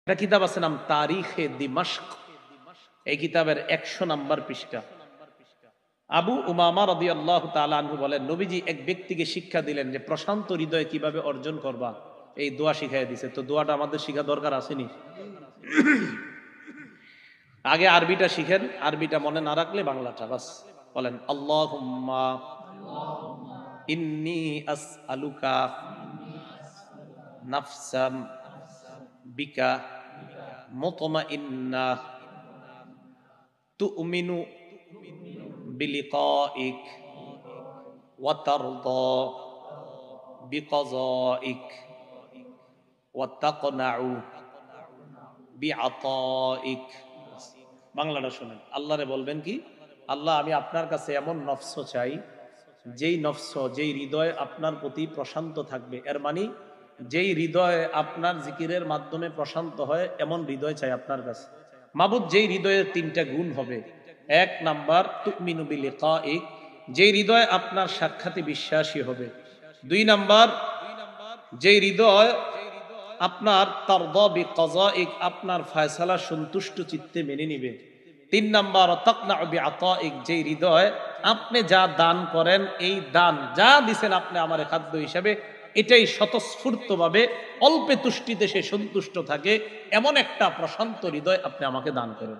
একটা কিতাব আছে নাম তারিখে দিমাশক। এই কিতাবের 100 নম্বর পৃষ্ঠা। আবু উমামা রাদিয়াল্লাহু তাআলা আনহু বলেন, নবীজি এক ব্যক্তিকে শিক্ষা দিলেন যে প্রশান্ত হৃদয় কিভাবে অর্জন করবা, এই দোয়া শিখাই দিছে। তো দোয়াটা আমাদের শিখা দরকার আসেনি? আগে আরবিটা শিখেন, আরবিটা মনে না রাখলে বাংলাটা বাস বলেন। আল্লাহুম্মা ইন্নী আসআলুকা নাফসাম বিকা মুতমাইন্না তুমিনু বিলিকাইক ওয়া তারদা বিকাযাইক ওয়া তাকনাউ বিআতাইক। বাংলাটা শুনেন। আল্লাহরে বলবেন কি, আল্লাহ আমি আপনার কাছে এমন নফস চাই, যেই নফস, যেই হৃদয় আপনার প্রতি প্রশান্ত থাকবে। এর মানে যেই হৃদয় আপনার জিকিরের মাধ্যমে প্রশান্ত হয়, এমন হৃদয় চাই আপনার কাছে। মাবুদ, যেই হৃদয়ের 3টা গুণ হবে। 1 নাম্বার তুমিনু বিলিকাইক, যেই হৃদয় আপনার সাক্ষাতে বিশ্বাসী হবে। 2 নাম্বার, যেই হৃদয় আপনার তারদা বিকাযাইক, আপনার ফয়সালা সন্তুষ্ট চিত্তে মেনে নিবে। 3 নাম্বার তাকনাউ বিআতাইক, যেই হৃদয় আপনি যা দান করেন, এই দান যা দিছেন আপনি আমার খাদ্য হিসাবে, এটাই স্বতঃস্ফূর্তভাবে অল্পে তুষ্টিতে সে সন্তুষ্ট থাকে, এমন একটা প্রশান্ত হৃদয় আপনি আমাকে দান করেন।